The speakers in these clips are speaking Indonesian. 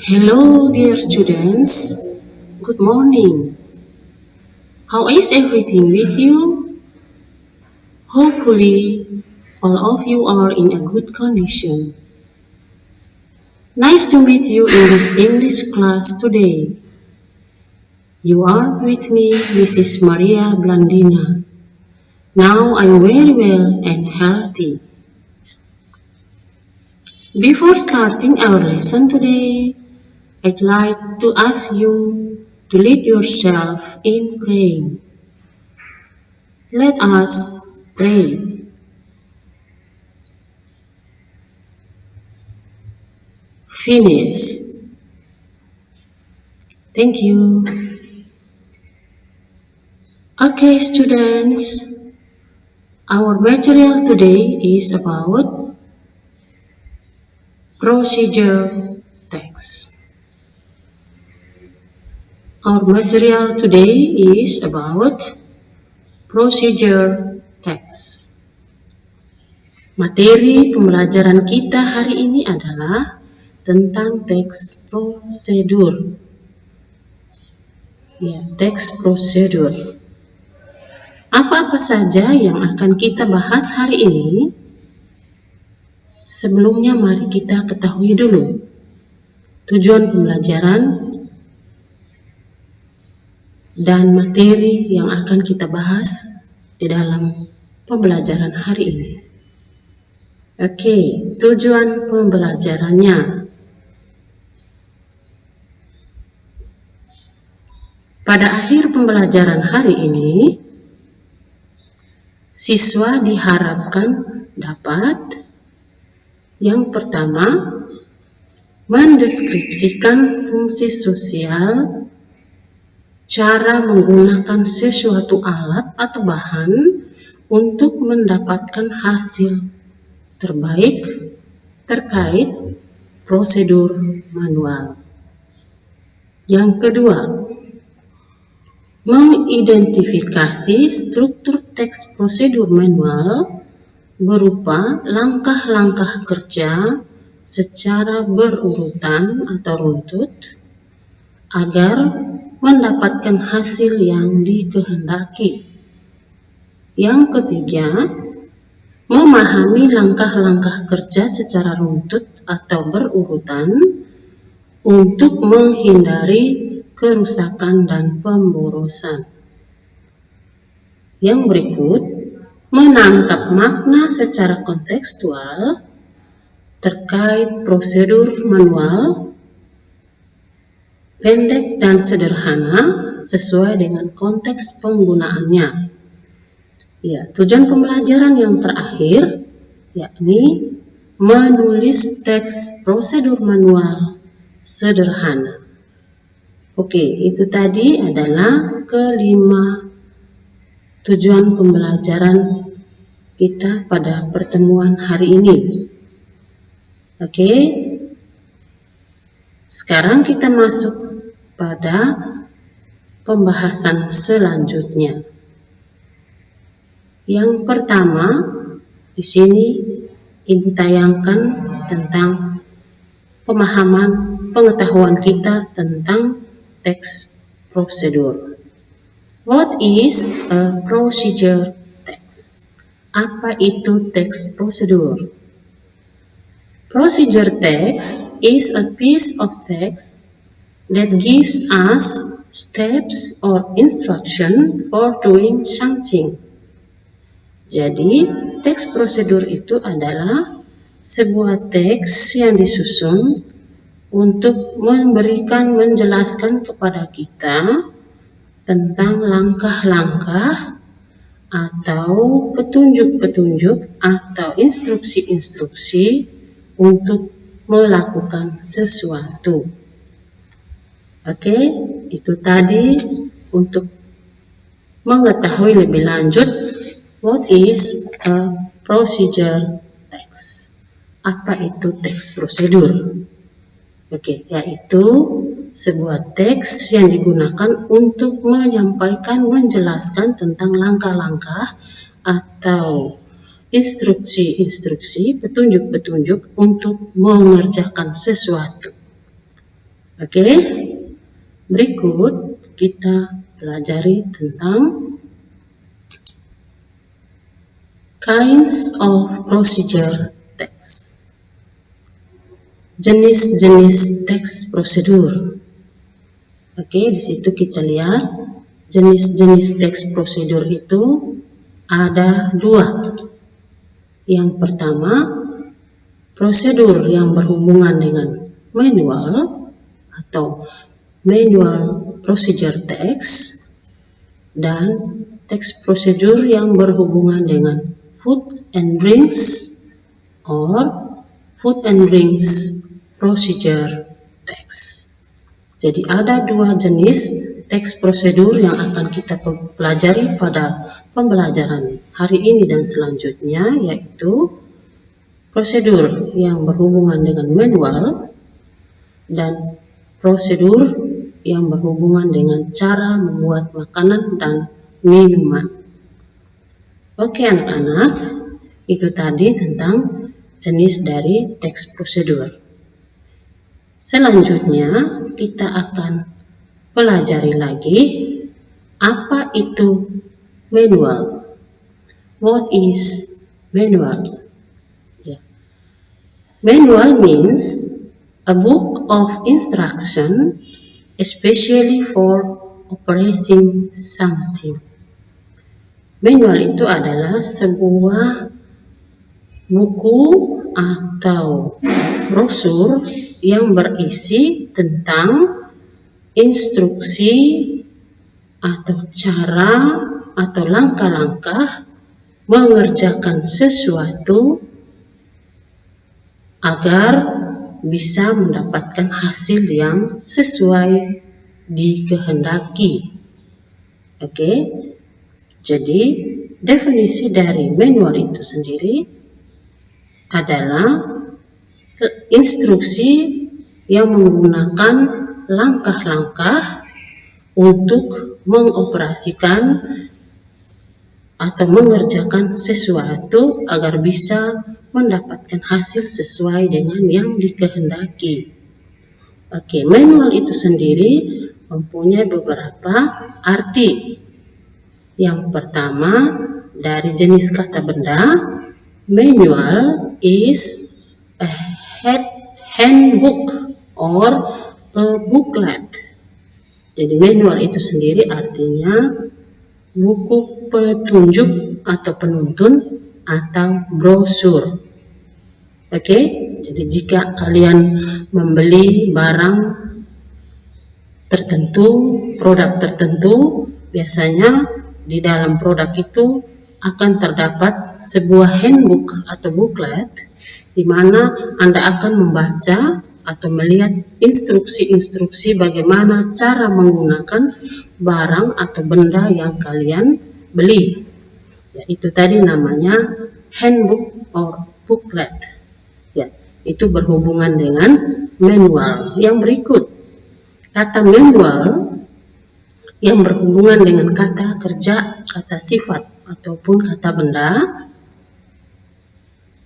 Hello, dear students. Good morning. How is everything with you? Hopefully, all of you are in a good condition. Nice to meet you in this English class today. You are with me, Mrs. Maria Blandina. Now I'm very well and healthy. Before starting our lesson today, I'd like to ask you to lead yourself in praying. Let us pray. Finish. Thank you. Okay, students. Our material today is about procedure text. Our material today is about procedure text. Materi pembelajaran kita hari ini adalah tentang teks prosedur. Ya, teks prosedur. Apa-apa saja yang akan kita bahas hari ini? Sebelumnya mari kita ketahui dulu tujuan pembelajaran dan materi yang akan kita bahas di dalam pembelajaran hari ini. Oke, tujuan pembelajarannya. Pada akhir pembelajaran hari ini, siswa diharapkan dapat yang pertama, mendeskripsikan fungsi sosial, cara menggunakan sesuatu alat atau bahan untuk mendapatkan hasil terbaik terkait prosedur manual. Yang kedua, mengidentifikasi struktur teks prosedur manual berupa langkah-langkah kerja secara berurutan atau runtut agar mendapatkan hasil yang dikehendaki. Yang ketiga, memahami langkah-langkah kerja secara runtut atau berurutan untuk menghindari kerusakan dan pemborosan. Yang berikut, menangkap makna secara kontekstual terkait prosedur manual, pendek dan sederhana sesuai dengan konteks penggunaannya. Ya, tujuan pembelajaran yang terakhir yakni menulis teks prosedur manual sederhana. Oke, itu tadi adalah kelima tujuan pembelajaran kita pada pertemuan hari ini. Oke, sekarang kita masuk pada pembahasan selanjutnya. Yang pertama, di sini Ibu tayangkan tentang pengetahuan kita tentang teks prosedur. What is a procedure text? Apa itu teks prosedur? Procedure text is a piece of text that gives us steps or instruction for doing something. Jadi, teks prosedur itu adalah sebuah teks yang disusun untuk menjelaskan kepada kita tentang langkah-langkah atau petunjuk-petunjuk atau instruksi-instruksi untuk melakukan sesuatu. Oke, itu tadi untuk mengetahui lebih lanjut what is a procedure text. Apa itu teks prosedur? Oke, yaitu sebuah teks yang digunakan untuk menjelaskan tentang langkah-langkah atau instruksi-instruksi, petunjuk-petunjuk untuk mengerjakan sesuatu. Oke, berikut kita pelajari tentang kinds of procedure text. Jenis-jenis teks prosedur. Oke, di situ kita lihat jenis-jenis teks prosedur itu ada 2. Yang pertama, prosedur yang berhubungan dengan manual atau manual procedure text, dan teks prosedur yang berhubungan dengan food and drinks or food and drinks procedure text. Jadi ada 2 jenis teks prosedur yang akan kita pelajari pada pembelajaran hari ini dan selanjutnya, yaitu prosedur yang berhubungan dengan manual dan prosedur yang berhubungan dengan cara membuat makanan dan minuman. Oke anak-anak, itu tadi tentang jenis dari teks prosedur. Selanjutnya kita akan pelajari lagi apa itu manual. What is manual? Manual means a book of instruction especially for operating something. Manual itu adalah sebuah buku atau brosur yang berisi tentang instruksi atau cara atau langkah-langkah mengerjakan sesuatu agar bisa mendapatkan hasil yang sesuai dikehendaki. Oke, jadi definisi dari manual itu sendiri adalah instruksi yang menggunakan langkah-langkah untuk mengoperasikan atau mengerjakan sesuatu agar bisa mendapatkan hasil sesuai dengan yang dikehendaki. Oke, manual itu sendiri mempunyai beberapa arti. Yang pertama, dari jenis kata benda, manual is a handbook or a booklet. Jadi manual itu sendiri artinya buku petunjuk atau penuntun atau brosur. Oke, jadi jika kalian membeli barang tertentu, produk tertentu, biasanya di dalam produk itu akan terdapat sebuah handbook atau booklet di mana Anda akan membaca atau melihat instruksi-instruksi bagaimana cara menggunakan barang atau benda yang kalian beli. Ya, itu tadi namanya handbook or booklet. Ya, itu berhubungan dengan manual. Yang berikut, kata manual yang berhubungan dengan kata kerja, kata sifat ataupun kata benda.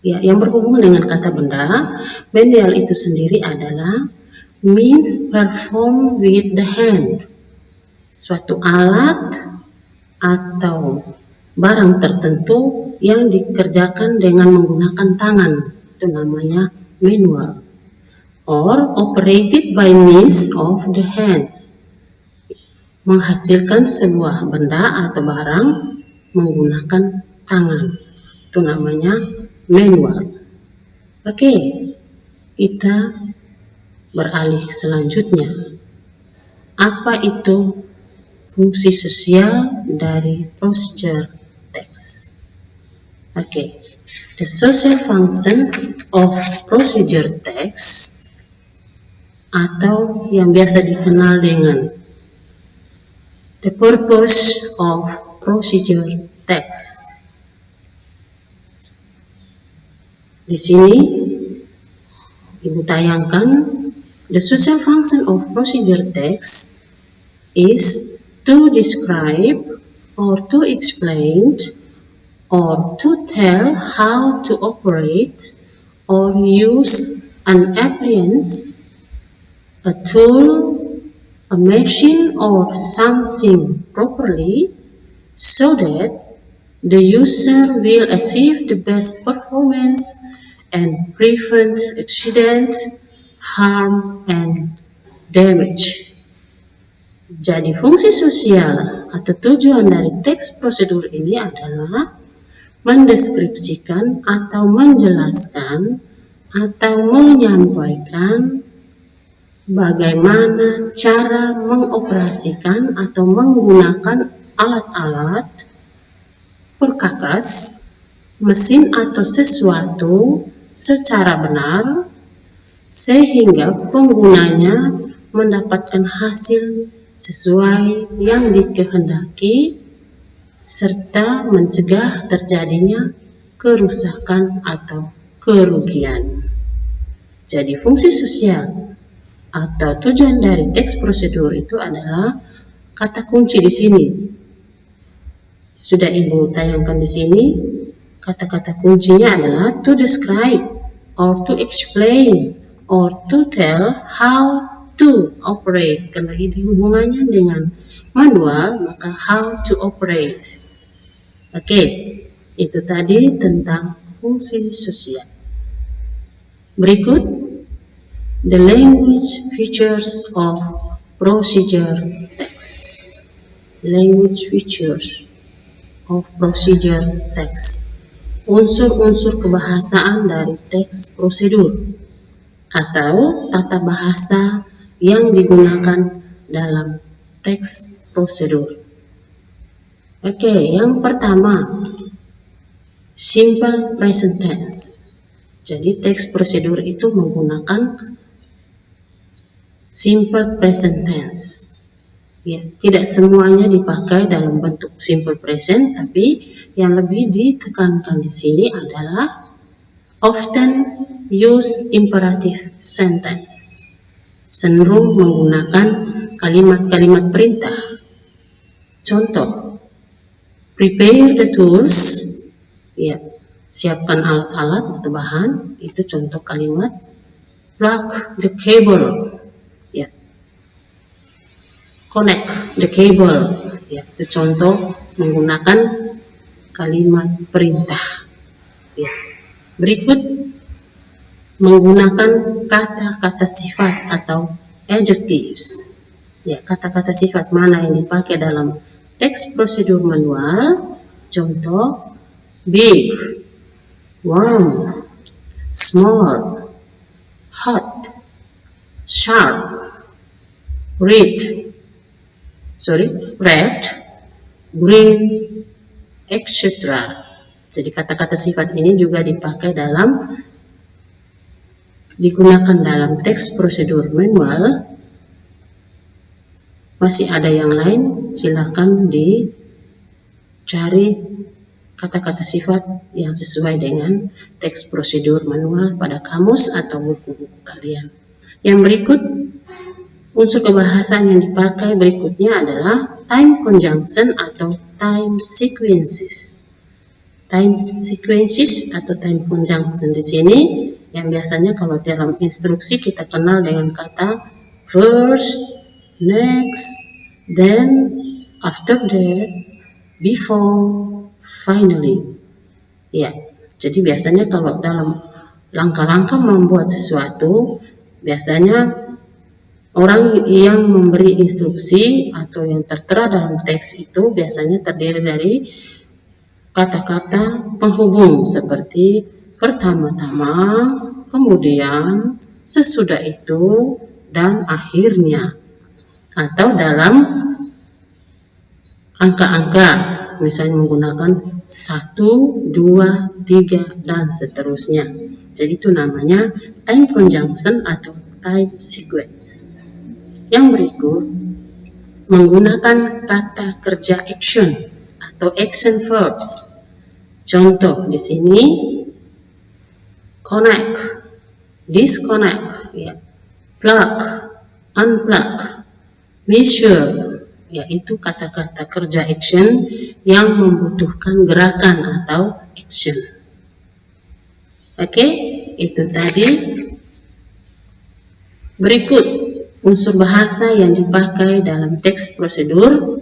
Ya, yang berhubungan dengan kata benda, manual itu sendiri adalah means performed with the hand. Suatu alat atau barang tertentu yang dikerjakan dengan menggunakan tangan, itu namanya manual. Or operated by means of the hands. Menghasilkan sebuah benda atau barang menggunakan tangan, itu namanya manual. Oke, kita beralih selanjutnya. Apa itu fungsi sosial dari procedure text? Oke, the social function of procedure text atau yang biasa dikenal dengan the purpose of procedure text. Di sini Ibu tayangkan the social function of procedure text is to describe or to explain or to tell how to operate or use an appliance a tool, a machine, or something properly so that the user will achieve the best performance and prevent accident, harm, and damage. Jadi fungsi sosial atau tujuan dari teks prosedur ini adalah mendeskripsikan atau menjelaskan atau menyampaikan bagaimana cara mengoperasikan atau menggunakan alat-alat, perkakas, mesin atau sesuatu secara benar sehingga penggunanya mendapatkan hasil sesuai yang dikehendaki serta mencegah terjadinya kerusakan atau kerugian. Jadi fungsi sosial atau tujuan dari teks prosedur itu adalah kata kunci di sini. Sudah Ibu tayangkan di sini. Kata-kata kuncinya adalah to describe or to explain or to tell how to operate. Karena ini hubungannya dengan manual, maka how to operate. Oke, itu tadi tentang fungsi sosial. Berikut, the language features of procedure text. Language features of procedure text. Unsur-unsur kebahasaan dari teks prosedur atau tata bahasa yang digunakan dalam teks prosedur. Oke, yang pertama, simple present tense. Jadi teks prosedur itu menggunakan simple present tense. Ya, tidak semuanya dipakai dalam bentuk simple present, tapi yang lebih ditekankan di sini adalah often use imperative sentence. Cenderung menggunakan kalimat-kalimat perintah. Contoh, prepare the tools, ya, siapkan alat-alat atau bahan, itu contoh kalimat. Plug the cable, ya. Connect the cable, ya, itu contoh menggunakan kalimat perintah. Ya. Berikut menggunakan kata-kata sifat atau adjectives. Ya, kata-kata sifat mana yang dipakai dalam teks prosedur manual? Contoh, big, warm, small, hot, sharp, red, green, etc. Jadi kata-kata sifat ini juga digunakan dalam teks prosedur manual. Masih ada yang lain, silahkan dicari kata-kata sifat yang sesuai dengan teks prosedur manual pada kamus atau buku-buku kalian. Yang berikut, unsur kebahasaan yang dipakai berikutnya adalah time conjunction atau time sequences. Time sequences atau time conjunction di sini yang biasanya kalau dalam instruksi kita kenal dengan kata first, next, then, after that, before, finally. Ya, jadi biasanya kalau dalam langkah-langkah membuat sesuatu, biasanya orang yang memberi instruksi atau yang tertera dalam teks itu biasanya terdiri dari kata-kata penghubung seperti pertama-tama, kemudian, sesudah itu, dan akhirnya. Atau dalam angka-angka, misalnya menggunakan 1, 2, 3, dan seterusnya. Jadi itu namanya time conjunction atau time sequence. Yang berikut, menggunakan kata kerja action atau action verbs. Contoh di sini, connect, disconnect, ya, plug, unplug, measure, yaitu kata-kata kerja action yang membutuhkan gerakan atau action. Oke, itu tadi. Berikut unsur bahasa yang dipakai dalam teks prosedur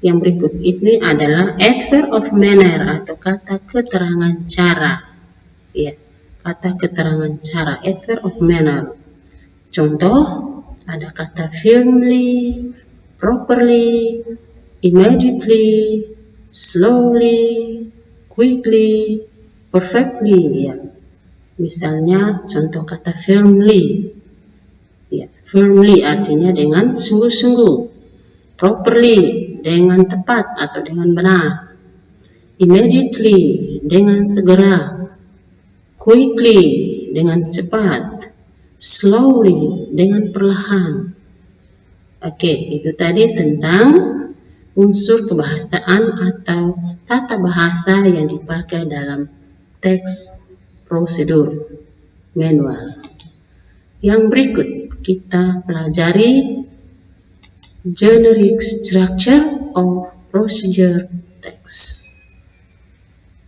yang berikut ini adalah adverb of manner atau kata keterangan cara. Ya, kata keterangan cara, adverb of manner. Contoh, ada kata firmly, properly, immediately, slowly, quickly, perfectly. Ya. Misalnya contoh kata firmly. Ya, firmly artinya dengan sungguh-sungguh. Properly dengan tepat atau dengan benar. Immediately dengan segera. Quickly dengan cepat. Slowly dengan perlahan. Oke, itu tadi tentang unsur kebahasaan atau tata bahasa yang dipakai dalam teks prosedur manual. Yang berikut kita pelajari generic structure of procedure text.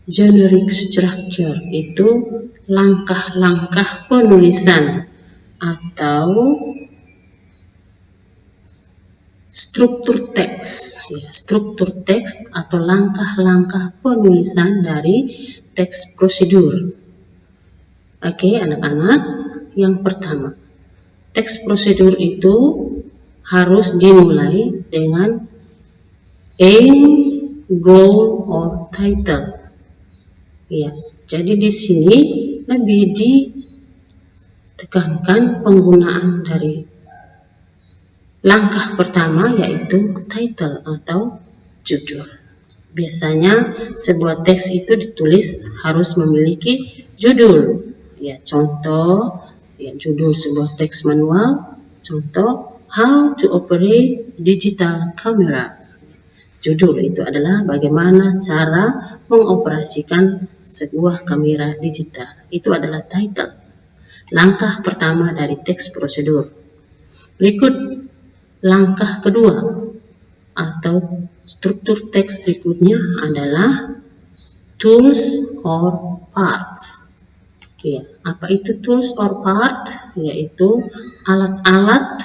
Generic structure itu langkah-langkah penulisan atau struktur teks. Ya, struktur teks atau langkah-langkah penulisan dari teks prosedur. Oke, anak-anak, yang pertama, teks prosedur itu harus dimulai dengan aim, goal, or title. Ya, jadi di sini lebih ditekankan penggunaan dari langkah pertama yaitu title atau judul. Biasanya sebuah teks itu ditulis harus memiliki judul. Ya, contoh, ya, judul sebuah teks manual. Contoh, how to operate digital camera. Judul itu adalah bagaimana cara mengoperasikan sebuah kamera digital. Itu adalah title. Langkah pertama dari teks prosedur. Berikut langkah kedua atau struktur teks berikutnya adalah tools or parts. Ya, apa itu tools or part? Yaitu alat-alat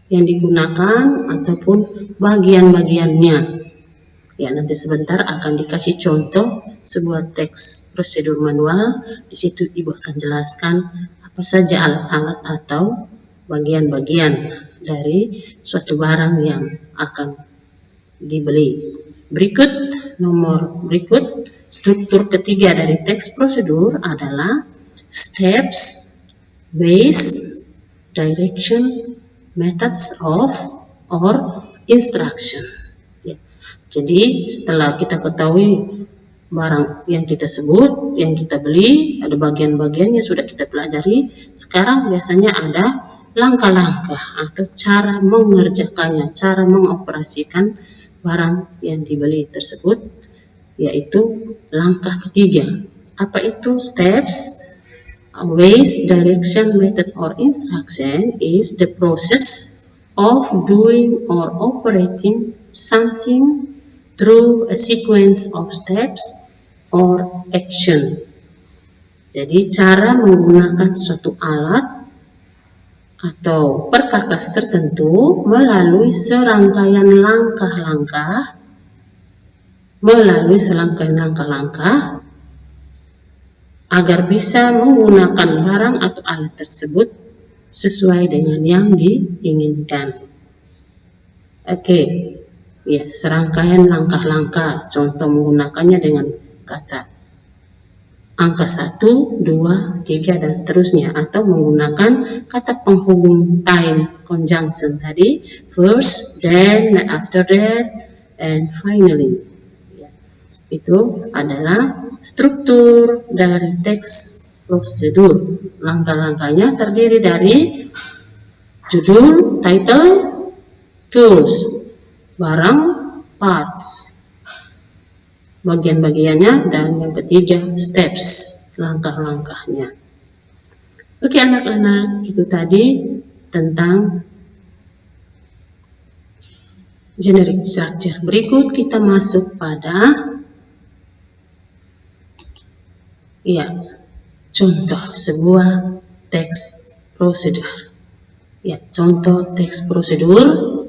yang digunakan ataupun bagian-bagiannya. Ya, nanti sebentar akan dikasih contoh sebuah teks prosedur manual. Di situ Ibu akan jelaskan apa saja alat-alat atau bagian-bagian dari suatu barang yang akan dibeli. Berikut struktur ketiga dari teks prosedur adalah steps, ways, direction, methods of, or instruction. Ya. Jadi setelah kita ketahui barang yang kita sebut, yang kita beli, ada bagian-bagian yang sudah kita pelajari. Sekarang biasanya ada langkah-langkah atau cara mengerjakannya, cara mengoperasikan barang yang dibeli tersebut, yaitu langkah ketiga. Apa itu steps? Ways, direction, method, or instruction is the process of doing or operating something through a sequence of steps or action. Jadi cara menggunakan suatu alat atau perkakas tertentu melalui serangkaian langkah-langkah agar bisa menggunakan barang atau alat tersebut sesuai dengan yang diinginkan. Oke, ya, serangkaian langkah-langkah. Contoh menggunakannya dengan kata angka 1, 2, 3, dan seterusnya. Atau menggunakan kata penghubung time conjunction tadi. First, then, after that, and finally. Itu adalah struktur dari teks prosedur. Langkah-langkahnya terdiri dari judul, title, tools, barang, parts, bagian-bagiannya, dan yang ketiga steps, langkah-langkahnya. Oke anak-anak, itu tadi tentang generic structure. Berikut kita masuk pada contoh sebuah teks prosedur. Ya, contoh teks prosedur.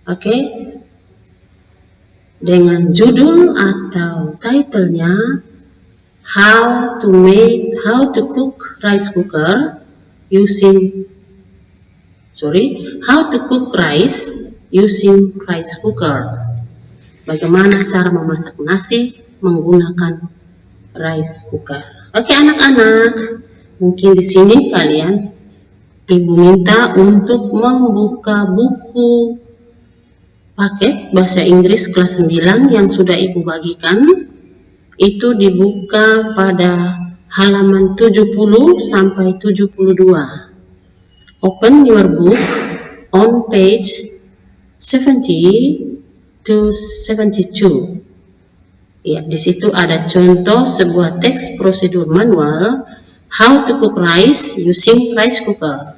Oke. Dengan judul atau titlenya How to cook rice cooker using How to cook rice using rice cooker. Bagaimana cara memasak nasi menggunakan rice cooker. Oke anak-anak, mungkin di sini kalian Ibu minta untuk membuka buku paket bahasa Inggris kelas 9 yang sudah Ibu bagikan. Itu dibuka pada halaman 70 sampai 72. Open your book on page 70 to 72. Ya, di situ ada contoh sebuah teks prosedur manual how to cook rice using rice cooker.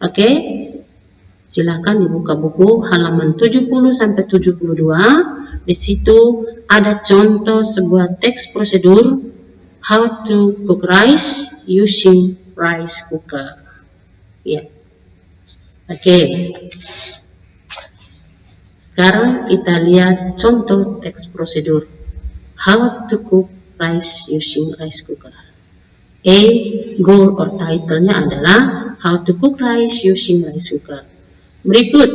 Oke, silakan dibuka buku halaman 70 sampai 72. Di situ ada contoh sebuah teks prosedur how to cook rice using rice cooker. Ya. Oke. Sekarang kita lihat contoh teks prosedur how to cook rice using rice cooker. Goal or title-nya adalah how to cook rice using rice cooker. Berikut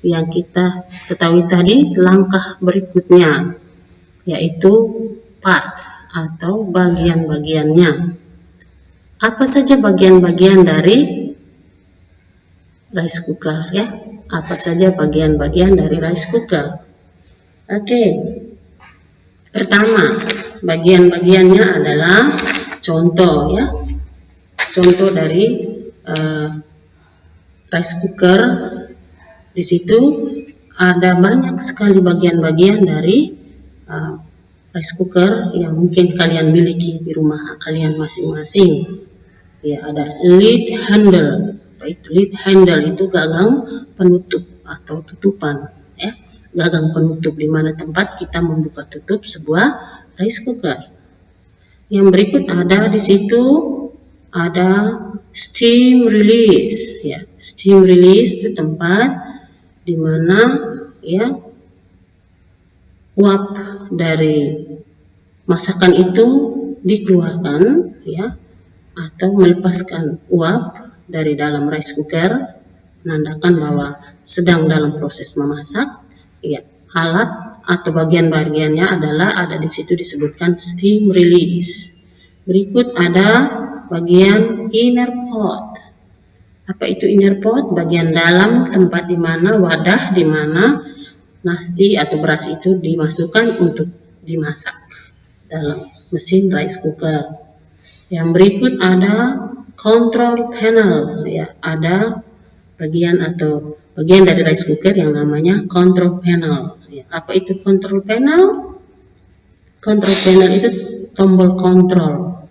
yang kita ketahui tadi, langkah berikutnya yaitu parts atau bagian-bagiannya. Apa saja bagian-bagian dari rice cooker ya? Apa saja bagian-bagian dari rice cooker? Oke. Pertama, bagian-bagiannya adalah contoh ya. Contoh dari rice cooker. Di situ ada banyak sekali bagian-bagian dari rice cooker yang mungkin kalian miliki di rumah kalian masing-masing. Ya, ada lid handle. Lid handle itu gagang penutup atau tutupan ya. Gagang penutup di mana tempat kita membuka tutup sebuah rice cooker. Yang berikut ada di situ ada steam release ya. Steam release itu tempat di mana ya uap dari masakan itu dikeluarkan ya, atau melepaskan uap dari dalam rice cooker, menandakan bahwa sedang dalam proses memasak ya. Alat atau bagian-bagiannya adalah ada di situ disebutkan steam release. Berikut ada bagian inner pot. Apa itu inner pot? Bagian dalam tempat di mana wadah di mana nasi atau beras itu dimasukkan untuk dimasak dalam mesin rice cooker. Yang berikut ada control panel ya, ada bagian dari rice cooker yang namanya control panel. Ya, apa itu control panel? Control panel itu tombol kontrol.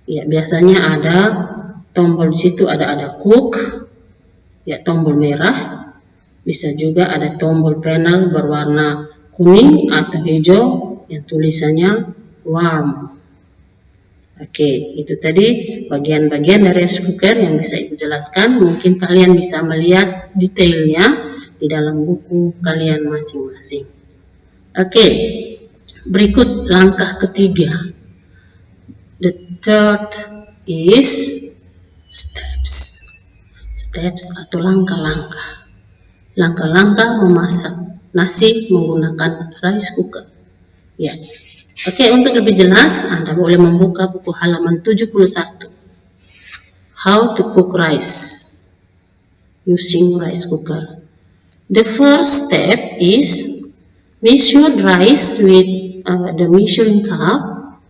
Ya, biasanya ada tombol di situ ada cook ya, tombol merah. Bisa juga ada tombol panel berwarna kuning atau hijau yang tulisannya warm. Oke, itu tadi bagian-bagian dari rice cooker yang bisa Ibu jelaskan. Mungkin kalian bisa melihat detailnya di dalam buku kalian masing-masing. Oke, berikut langkah ketiga. The third is steps. Steps atau langkah-langkah. Langkah-langkah memasak nasi menggunakan rice cooker. Ya. Oke, untuk lebih jelas Anda boleh membuka buku halaman 71. How to cook rice using rice cooker. The first step is measure rice with the measuring cup,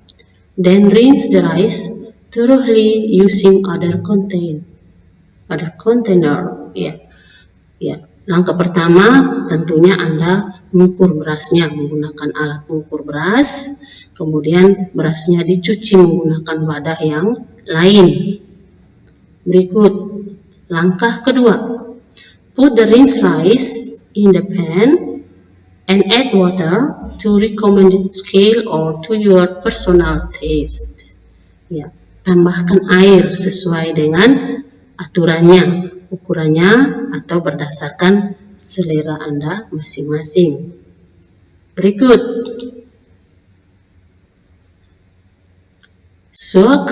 then rinse the rice thoroughly using other container. Ya. Langkah pertama tentunya Anda mengukur berasnya menggunakan alat mengukur beras, kemudian berasnya dicuci menggunakan wadah yang lain. Berikut langkah kedua, put the rinsed rice in the pan and add water to recommended scale or to your personal taste. Ya, tambahkan air sesuai dengan aturannya, ukurannya, atau berdasarkan selera Anda masing-masing. Berikut, soak.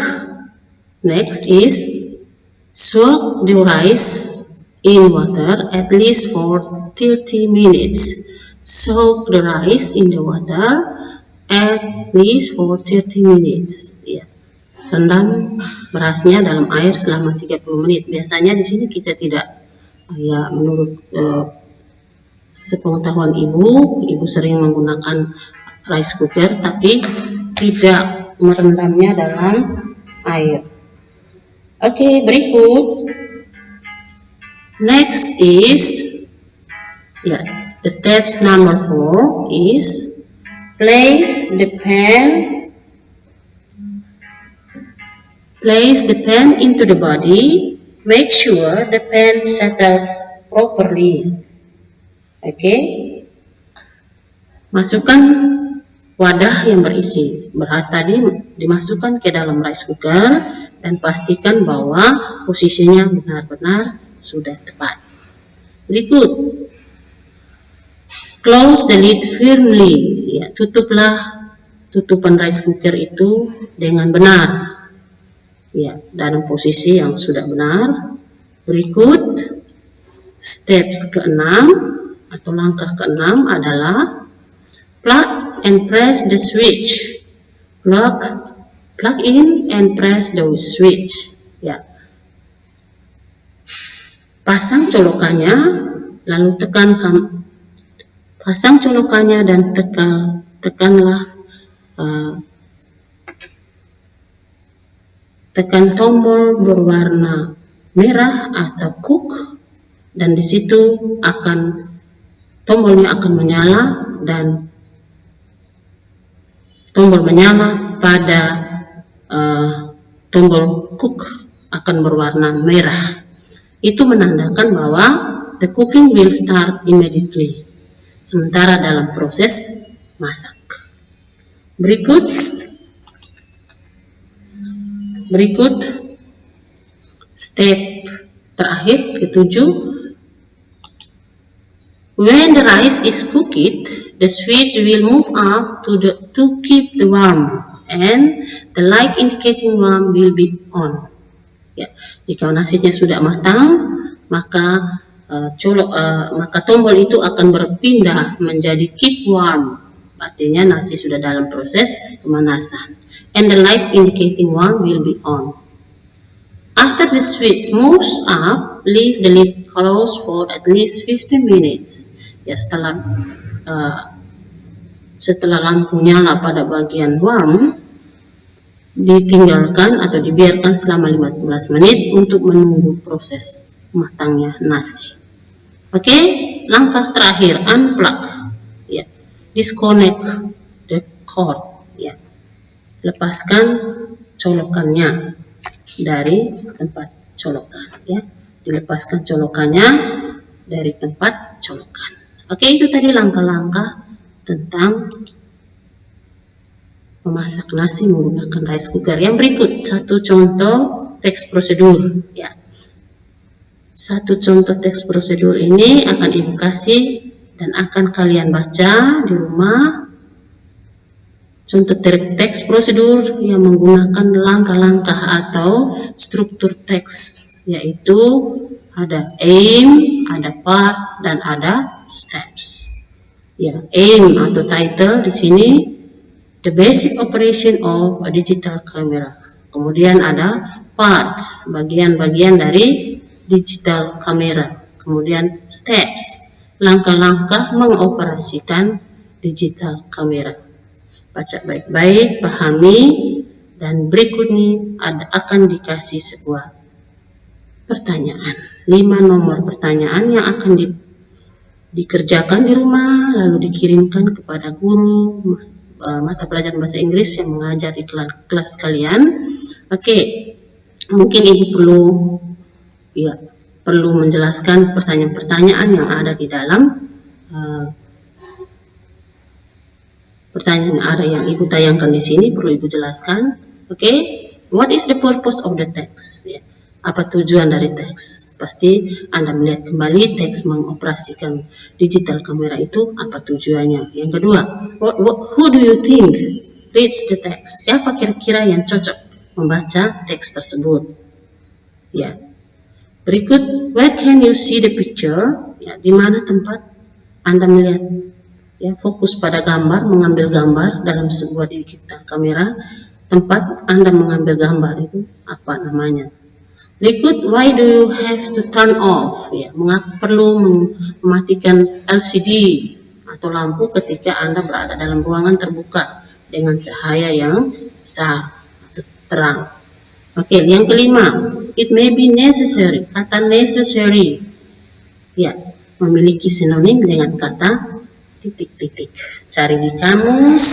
Next is soak the rice in water at least for 30 minutes. Soak the rice in the water at least for 30 minutes. Ya. Rendam berasnya dalam air selama 30 menit. Biasanya di sini kita tidak, ya menurut sepengetahuan ibu sering menggunakan rice cooker, tapi tidak merendamnya dalam air. Oke, berikut. Next is, the steps number 4 is place the pan into the body. Make sure the pan settles properly. Oke. Masukkan wadah yang berisi beras tadi, dimasukkan ke dalam rice cooker dan pastikan bahwa posisinya benar-benar sudah tepat. Berikut, close the lid firmly. Ya, tutuplah tutupan rice cooker itu dengan benar. Ya, dalam posisi yang sudah benar. Berikut, steps ke-6 atau langkah ke-6 adalah plug and press the switch. Plug in and press the switch. Ya. Pasang colokannya, lalu pasang colokannya dan tekan tombol berwarna merah atau cook, dan di situ tombolnya akan menyala, dan tombol menyala pada tombol cook akan berwarna merah. Itu menandakan bahwa the cooking will start immediately, sementara dalam proses masak. Berikut step terakhir ke-7. When the rice is cooked, the switch will move up to keep the warm, and the light indicating warm will be on. Ya, jika nasinya sudah matang, maka tombol itu akan berpindah menjadi keep warm. Artinya nasi sudah dalam proses pemanasan. And the light indicating warm will be on. After the switch moves up, leave the lid closed for at least 15 minutes. Ya, setelah lampu nyala pada bagian warm, ditinggalkan atau dibiarkan selama 15 menit untuk menunggu proses matangnya nasi. Oke, langkah terakhir, unplug. Ya, disconnect the cord. Ya, lepaskan colokannya dari tempat colokan. Ya, dilepaskan colokannya dari tempat colokan. Oke, itu tadi langkah-langkah tentang memasak nasi menggunakan rice cooker. Yang berikut, satu contoh teks prosedur. Ya, satu contoh teks prosedur ini akan ibu kasih dan akan kalian baca di rumah. Contoh teks prosedur yang menggunakan langkah-langkah atau struktur teks, yaitu ada aim, ada parts, dan ada steps. Ya, aim atau title di sini, the basic operation of a digital camera. Kemudian ada parts, bagian-bagian dari digital camera. Kemudian steps, langkah-langkah mengoperasikan digital camera. Baca baik-baik, pahami, dan berikutnya akan dikasih sebuah pertanyaan. 5 nomor pertanyaan yang akan dikerjakan di rumah, lalu dikirimkan kepada guru mata pelajaran bahasa Inggris yang mengajar di kelas kalian. Oke, mungkin ibu perlu menjelaskan pertanyaan-pertanyaan yang ada di dalam pertanyaan yang ada yang ibu tayangkan di sini, perlu ibu jelaskan. Oke, what is the purpose of the text? Ya, apa tujuan dari teks? Pasti Anda melihat kembali teks mengoperasikan digital kamera itu apa tujuannya. Yang kedua, who do you think reads the text? Siapa kira-kira yang cocok membaca teks tersebut? Ya. Berikut, where can you see the picture? Ya, di mana tempat Anda melihat? Ya, fokus pada gambar, mengambil gambar dalam sebuah digital kamera. Tempat Anda mengambil gambar itu apa namanya? Berikut, why do you have to turn off? Ya, mengapa perlu mematikan LCD atau lampu ketika Anda berada dalam ruangan terbuka dengan cahaya yang besar atau terang? Oke, yang kelima, it may be necessary. Kata necessary, ya, memiliki sinonim dengan kata titik-titik. Cari di kamus,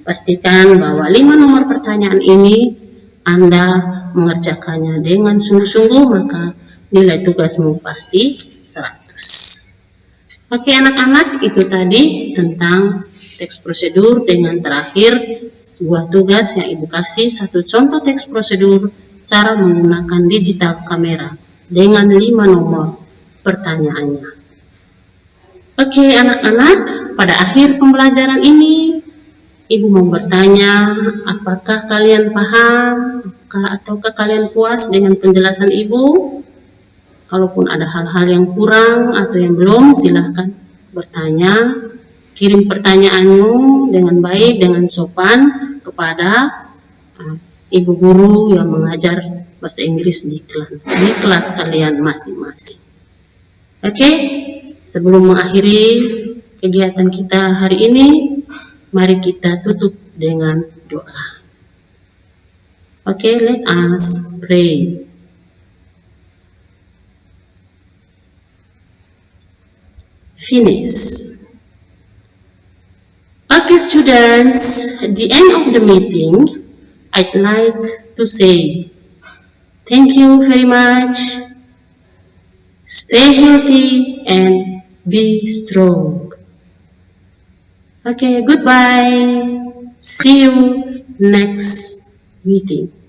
pastikan bahwa 5 nomor pertanyaan ini Anda mengerjakannya dengan sungguh-sungguh, maka nilai tugasmu pasti 100. Oke anak-anak, itu tadi tentang teks prosedur. Dengan terakhir sebuah tugas yang Ibu kasih, satu contoh teks prosedur cara menggunakan digital kamera dengan 5 nomor pertanyaannya. Oke anak-anak, pada akhir pembelajaran ini Ibu mau bertanya, apakah kalian paham ataukah kalian puas dengan penjelasan Ibu? Kalaupun ada hal-hal yang kurang atau yang belum, silahkan bertanya. Kirim pertanyaanmu dengan baik, dengan sopan kepada Ibu guru yang mengajar bahasa Inggris di kelas kalian masing-masing. Oke, sebelum mengakhiri kegiatan kita hari ini, mari kita tutup dengan doa. Okay, let us pray. Finish. Okay, students, at the end of the meeting, I'd like to say thank you very much. Stay healthy and be strong. Okay, goodbye. See you next meeting.